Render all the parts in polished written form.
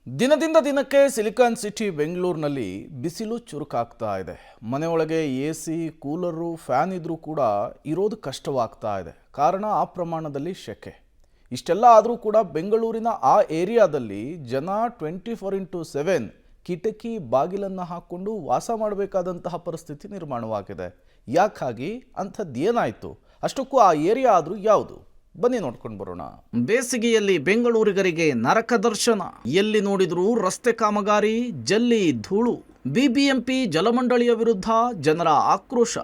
ದಿನದಿಂದ ದಿನಕ್ಕೆ silicon city ಬೆಂಗಳೂರಿನಲ್ಲಿ ಬಿಸಿಲು ಚುರುಕಾಗ್ತಾ ಇದೆ. ಮನೆಯೊಳಗೆ ಎಸಿ, ಕೂಲರು, ಫ್ಯಾನ್ ಇದ್ರೂ ಕೂಡ ಇರೋದು ಕಷ್ಟವಾಗ್ತಾ ಇದೆ. ಕಾರಣ ಆ ಪ್ರಮಾಣದಲ್ಲಿ ಶೆಕೆ. ಇಷ್ಟೆಲ್ಲ ಆದರೂ ಕೂಡ ಬೆಂಗಳೂರಿನ ಆ ಏರಿಯಾದಲ್ಲಿ ಜನ 24x7 ಕಿಟಕಿ ಬಾಗಿಲನ್ನು ಹಾಕ್ಕೊಂಡು ವಾಸ ಮಾಡಬೇಕಾದಂತಹ ಪರಿಸ್ಥಿತಿ ನಿರ್ಮಾಣವಾಗಿದೆ. ಯಾಕಾಗಿ ಅಂಥದ್ದೇನಾಯಿತು? ಅಷ್ಟಕ್ಕೂ ಆ ಏರಿಯಾ ಆದರೂ ಯಾವುದು? ಬನ್ನಿ ನೋಡ್ಕೊಂಡು ಬರೋಣ. ಬೇಸಿಗೆಯಲ್ಲಿ ಬೆಂಗಳೂರಿಗರಿಗೆ ನರಕ ದರ್ಶನ. ಎಲ್ಲಿ ನೋಡಿದ್ರೂ ರಸ್ತೆ ಕಾಮಗಾರಿ, ಜಲ್ಲಿ, ಧೂಳು. ಬಿಬಿಎಂಪಿ ಜಲಮಂಡಳಿಯ ವಿರುದ್ಧ ಜನರ ಆಕ್ರೋಶ.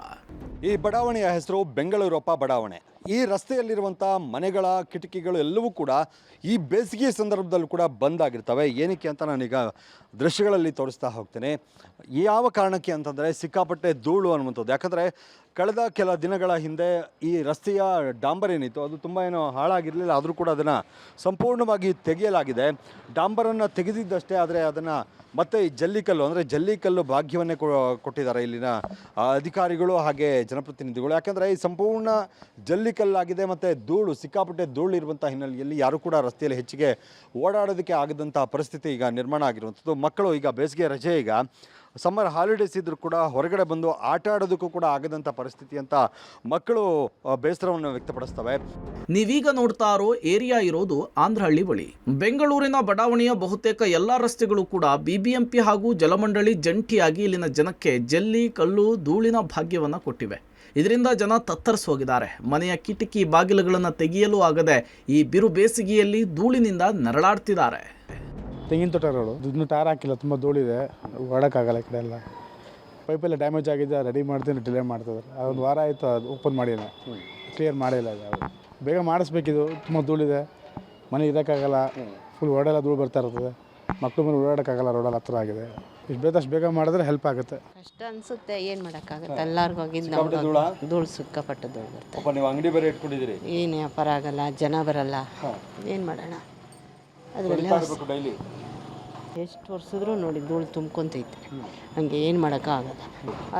ಈ ಬಡಾವಣೆಯ ಹೆಸರು ಬೆಂಗಳೂರಪ್ಪ ಬಡಾವಣೆ. ಈ ರಸ್ತೆಯಲ್ಲಿರುವಂಥ ಮನೆಗಳ ಕಿಟಕಿಗಳು ಎಲ್ಲವೂ ಕೂಡ ಈ ಬೇಸಿಗೆ ಸಂದರ್ಭದಲ್ಲೂ ಕೂಡ ಬಂದ್ ಆಗಿರ್ತವೆ. ಏನಕ್ಕೆ ಅಂತ ನಾನೀಗ ದೃಶ್ಯಗಳಲ್ಲಿ ತೋರಿಸ್ತಾ ಹೋಗ್ತೇನೆ. ಯಾವ ಕಾರಣಕ್ಕೆ ಅಂತಂದರೆ ಸಿಕ್ಕಾಪಟ್ಟೆ ಧೂಳು ಅನ್ನುವಂಥದ್ದು. ಯಾಕಂದರೆ ಕಳೆದ ಕೆಲ ದಿನಗಳ ಹಿಂದೆ ಈ ರಸ್ತೆಯ ಡಾಂಬರ್ ಏನಿತ್ತು ಅದು ತುಂಬ ಏನೋ ಹಾಳಾಗಿರಲಿಲ್ಲ. ಆದರೂ ಕೂಡ ಅದನ್ನು ಸಂಪೂರ್ಣವಾಗಿ ತೆಗೆಯಲಾಗಿದೆ. ಡಾಂಬರನ್ನು ತೆಗೆದಿದ್ದಷ್ಟೇ, ಆದರೆ ಅದನ್ನು ಮತ್ತೆ ಈ ಜಲ್ಲಿಕಲ್ಲು ಅಂದರೆ ಜಲ್ಲಿಕಲ್ಲು ಭಾಗ್ಯವನ್ನೇ ಕೊಟ್ಟಿದ್ದಾರೆ ಇಲ್ಲಿನ ಅಧಿಕಾರಿಗಳು ಹಾಗೆ ಜನಪ್ರತಿನಿಧಿಗಳು. ಯಾಕಂದರೆ ಈ ಸಂಪೂರ್ಣ ಜಲ್ಲಿಕಲ್ಲಾಗಿದೆ ಮತ್ತು ಧೂಳು, ಸಿಕ್ಕಾಪಟ್ಟೆ ಧೂಳು ಇರುವಂಥ ಹಿನ್ನೆಲೆಯಲ್ಲಿ ಯಾರೂ ಕೂಡ ರಸ್ತೆಯಲ್ಲಿ ಹೆಚ್ಚಿಗೆ ಓಡಾಡೋದಕ್ಕೆ ಆಗದಂಥ ಪರಿಸ್ಥಿತಿ ಈಗ ನಿರ್ಮಾಣ ಆಗಿರುವಂಥದ್ದು. ಮಕ್ಕಳು ಈಗ ಬೇಸಿಗೆ ರಜೆ, ಈಗ ಸಮ್ಮರ್ ಹಾಲಿಡೇಸ್ ಇದ್ದರೂ ಕೂಡ ಹೊರಗಡೆ ಬಂದು ಆಟ ಆಡೋದಕ್ಕೂ ಕೂಡ ಆಗದಂಥ ಪರಿಸ್ಥಿತಿ ಅಂತ ಮಕ್ಕಳು ಬೇಸರವನ್ನು ವ್ಯಕ್ತಪಡಿಸ್ತವೆ. ನೀವೀಗ ನೋಡ್ತಾ ಇರೋ ಏರಿಯಾ ಇರೋದು ಆಂಧ್ರಹಳ್ಳಿ ಬಳಿ. ಬೆಂಗಳೂರಿನ ಬಡಾವಣೆಯ ಬಹುತೇಕ ಎಲ್ಲ ರಸ್ತೆಗಳು ಕೂಡ ಬಿಬಿಎಂಪಿ ಹಾಗೂ ಜಲಮಂಡಳಿ ಜಂಟಿಯಾಗಿ ಇಲ್ಲಿನ ಜನಕ್ಕೆ ಜಲ್ಲಿ, ಕಲ್ಲು, ಧೂಳಿನ ಭಾಗ್ಯವನ್ನು ಕೊಟ್ಟಿವೆ. ಇದರಿಂದ ಜನ ತತ್ತರಿಸಿ ಹೋಗಿದ್ದಾರೆ. ಮನೆಯ ಕಿಟಕಿ ಬಾಗಿಲುಗಳನ್ನು ತೆಗೆಯಲು ಆಗದೆ ಈ ಬಿರು ಬೇಸಿಗೆಯಲ್ಲಿ ಧೂಳಿನಿಂದ ನರಳಾಡ್ತಿದ್ದಾರೆ. ತೆಂಗಿನ ತೋಟಗಳು ಇನ್ನೂ ಟಾರ್ ಹಾಕಿಲ್ಲ, ತುಂಬ ಧೂಳಿದೆ, ಓಡೋಕ್ಕಾಗಲ್ಲ. ಈ ಕಡೆ ಎಲ್ಲ ಪೈಪೆಲ್ಲ ಡ್ಯಾಮೇಜ್ ಆಗಿದೆ, ರೆಡಿ ಮಾಡ್ತೀನಿ ಡಿಲೇ ಮಾಡ್ತಿದ್ದಾರೆ. ಅದೊಂದು ವಾರ ಆಯಿತು, ಅದು ಓಪನ್ ಮಾಡಿಲ್ಲ, ಕ್ಲಿಯರ್ ಮಾಡಿಲ್ಲ. ಅದು ಬೇಗ ಮಾಡಿಸ್ಬೇಕಿದು, ತುಂಬ ಧೂಳಿದೆ, ಮನೆ ಇರೋಕ್ಕಾಗಲ್ಲ, ಫುಲ್ ಓಡೆಲ್ಲ ಧೂಳು ಬರ್ತಾ ಇರ್ತದೆ, ಮಕ್ಕಳು ಮೇಲೆ ಓಡಾಡೋಕ್ಕಾಗಲ್ಲ, ರೋಡಲ್ಲಿ ಹತ್ರ ಆಗಿದೆ. ಇಷ್ಟು ಬೇಕಷ್ಟು ಬೇಗ ಮಾಡಿದ್ರೆ ಹೆಲ್ಪ್ ಆಗುತ್ತೆ. ಕಷ್ಟ ಅನಿಸುತ್ತೆ, ಏನು ಮಾಡೋಕ್ಕಾಗುತ್ತೆ. ಎಲ್ಲರಿಗೂ ಹೋಗಿದ್ದು ಧೂಳು, ಸಿಕ್ಕಾಪಟ್ಟು ಧೂಳು ಬರ್ತದೆ. ನೀವು ಅಂಗಡಿ ಬೇರೆ ಇಟ್ಕೊಂಡಿದ್ದೀರಿ, ಏನು ವ್ಯಾಪಾರ ಆಗಲ್ಲ, ಜನ ಬರಲ್ಲ, ಏನು ಮಾಡೋಣ. ಅದರಲ್ಲಿ ಡೈಲಿ ಎಷ್ಟು ವರ್ಷದ್ರೂ ನೋಡಿ ಧೂಳು ತುಂಬ್ಕೊಂತೈತೆ. ಹಂಗೆ ಏನು ಮಾಡೋಕ್ಕಾಗಲ್ಲ.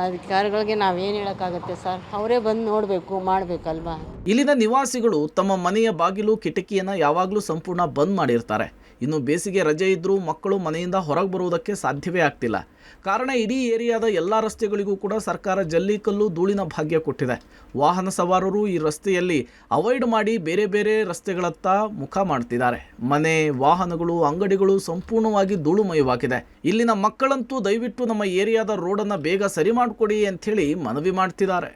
ಅಧಿಕಾರಿಗಳಿಗೆ ನಾವೇನು ಹೇಳೋಕ್ಕಾಗತ್ತೆ ಸರ್? ಅವರೇ ಬಂದು ನೋಡಬೇಕು, ಮಾಡಬೇಕಲ್ವಾ. ಇಲ್ಲಿನ ನಿವಾಸಿಗಳು ತಮ್ಮ ಮನೆಯ ಬಾಗಿಲು, ಕಿಟಕಿಯನ್ನು ಯಾವಾಗಲೂ ಸಂಪೂರ್ಣ ಬಂದ್ ಮಾಡಿರ್ತಾರೆ. ಇನ್ನು ಬೇಸಿಗೆ ರಜೆ ಇದ್ದರೂ ಮಕ್ಕಳು ಮನೆಯಿಂದ ಹೊರಗೆ ಬರುವುದಕ್ಕೆ ಸಾಧ್ಯವೇ ಆಗ್ತಿಲ್ಲ. ಕಾರಣ ಇಡೀ ಏರಿಯಾದ ಎಲ್ಲ ರಸ್ತೆಗಳಿಗೂ ಕೂಡ ಸರ್ಕಾರ ಜಲ್ಲಿ, ಕಲ್ಲು, ಧೂಳಿನ ಭಾಗ್ಯ ಕೊಟ್ಟಿದೆ. ವಾಹನ ಸವಾರರು ಈ ರಸ್ತೆಯಲ್ಲಿ ಅವಾಯ್ಡ್ ಮಾಡಿ ಬೇರೆ ಬೇರೆ ರಸ್ತೆಗಳತ್ತ ಮುಖ ಮಾಡ್ತಿದ್ದಾರೆ. ಮನೆ, ವಾಹನಗಳು, ಅಂಗಡಿಗಳು ಸಂಪೂರ್ಣವಾಗಿ ಧೂಳುಮಯವಾಗಿದೆ. ಇಲ್ಲಿನ ಮಕ್ಕಳಂತೂ ದಯವಿಟ್ಟು ನಮ್ಮ ಏರಿಯಾದ ರೋಡನ್ನು ಬೇಗ ಸರಿ ಮಾಡಿಕೊಡಿ ಅಂಥೇಳಿ ಮನವಿ ಮಾಡ್ತಿದ್ದಾರೆ.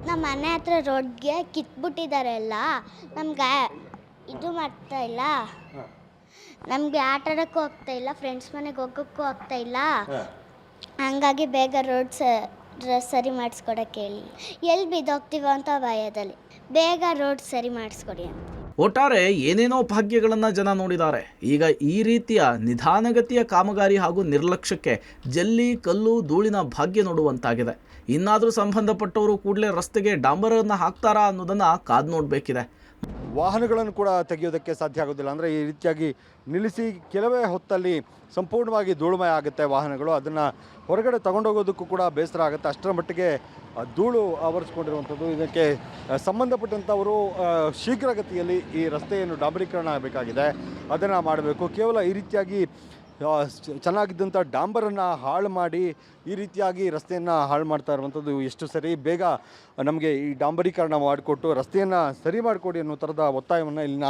ನಮ್ಮ ಮನೆ ಹತ್ರ ರೋಡ್ಗೆ ಕಿತ್ಬಿಟ್ಟಿದ್ದಾರೆ ಎಲ್ಲ. ನಮ್ಗೆ ಇದು ಮಾಡ್ತಾ ಇಲ್ಲ, ನಮಗೆ ಆಟ ಆಡೋಕ್ಕೂ ಆಗ್ತಾ ಇಲ್ಲ, ಫ್ರೆಂಡ್ಸ್ ಮನೆಗೆ ಹೋಗೋಕ್ಕೂ ಆಗ್ತಾ ಇಲ್ಲ. ಹಂಗಾಗಿ ಬೇಗ ರೋಡ್ ಸರಿ ಮಾಡಿಸ್ಕೊಡಕ್ಕೆ ಹೇಳಿ. ಎಲ್ಲಿ ಬಿದ್ದೋಗ್ತೀವೋ ಅಂತ ಭಯದಲ್ಲಿ ಬೇಗ ರೋಡ್ ಸರಿ ಮಾಡಿಸ್ಕೊಡಿ ಅಂತ. ಒಟ್ಟಾರೆ ಏನೇನೋ ಭಾಗ್ಯಗಳನ್ನು ಜನ ನೋಡಿದ್ದಾರೆ. ಈಗ ಈ ರೀತಿಯ ನಿಧಾನಗತಿಯ ಕಾಮಗಾರಿ ಹಾಗೂ ನಿರ್ಲಕ್ಷ್ಯಕ್ಕೆ ಜಲ್ಲಿ, ಕಲ್ಲು, ಧೂಳಿನ ಭಾಗ್ಯ ನೋಡುವಂತಾಗಿದೆ. ಇನ್ನಾದರೂ ಸಂಬಂಧಪಟ್ಟವರು ಕೂಡಲೇ ರಸ್ತೆಗೆ ಡಾಂಬರನ್ನು ಹಾಕ್ತಾರಾ ಅನ್ನೋದನ್ನು ಕಾದು ನೋಡಬೇಕಿದೆ. ವಾಹನಗಳನ್ನು ಕೂಡ ತೆಗೆಯೋದಕ್ಕೆ ಸಾಧ್ಯ ಆಗೋದಿಲ್ಲ. ಅಂದರೆ ಈ ರೀತಿಯಾಗಿ ನಿಲ್ಲಿಸಿ ಕೆಲವೇ ಹೊತ್ತಲ್ಲಿ ಸಂಪೂರ್ಣವಾಗಿ ಧೂಳುಮಯ ಆಗುತ್ತೆ ವಾಹನಗಳು. ಅದನ್ನು ಹೊರಗಡೆ ತಗೊಂಡೋಗೋದಕ್ಕೂ ಕೂಡ ಬೇಸರ ಆಗುತ್ತೆ. ಅಷ್ಟರ ಮಟ್ಟಿಗೆ ಧೂಳು ಆವರಿಸ್ಕೊಂಡಿರುವಂಥದ್ದು. ಇದಕ್ಕೆ ಸಂಬಂಧಪಟ್ಟಂಥವರು ಶೀಘ್ರಗತಿಯಲ್ಲಿ ಈ ರಸ್ತೆಯನ್ನು ಡಾಂಬರೀಕರಣ ಆಗಬೇಕಾಗಿದೆ, ಅದನ್ನು ಮಾಡಬೇಕು. ಕೇವಲ ಈ ರೀತಿಯಾಗಿ ಚೆನ್ನಾಗಿದ್ದಂಥ ಡಾಂಬರನ್ನು ಹಾಳು ಮಾಡಿ ಈ ರೀತಿಯಾಗಿ ರಸ್ತೆಯನ್ನು ಹಾಳು ಮಾಡ್ತಾ ಇರುವಂಥದ್ದು ಎಷ್ಟು ಸರಿ? ಬೇಗ ನಮಗೆ ಈ ಡಾಂಬರೀಕರಣ ಮಾಡಿಕೊಟ್ಟು ರಸ್ತೆಯನ್ನು ಸರಿ ಮಾಡಿಕೊಡಿ ಅನ್ನೋ ಥರದ ಒತ್ತಾಯವನ್ನು ಇಲ್ಲಿನ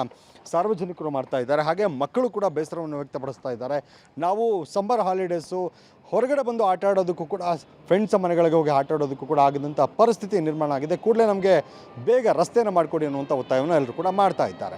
ಸಾರ್ವಜನಿಕರು ಮಾಡ್ತಾ ಇದ್ದಾರೆ. ಹಾಗೆ ಮಕ್ಕಳು ಕೂಡ ಬೇಸರವನ್ನು ವ್ಯಕ್ತಪಡಿಸ್ತಾ ಇದ್ದಾರೆ. ನಾವು ಸಮ್ಮರ್ ಹಾಲಿಡೇಸು ಹೊರಗಡೆ ಬಂದು ಆಟ ಆಡೋದಕ್ಕೂ ಕೂಡ, ಫ್ರೆಂಡ್ಸ್ ಮನೆಗಳಿಗೆ ಹೋಗಿ ಆಟ ಆಡೋದಕ್ಕೂ ಕೂಡ ಆಗದಂಥ ಪರಿಸ್ಥಿತಿ ನಿರ್ಮಾಣ ಆಗಿದೆ. ಕೂಡಲೇ ನಮಗೆ ಬೇಗ ರಸ್ತೆಯನ್ನು ಮಾಡಿಕೊಡಿ ಅನ್ನುವಂಥ ಒತ್ತಾಯವನ್ನು ಎಲ್ಲರೂ ಕೂಡ ಮಾಡ್ತಾ ಇದ್ದಾರೆ.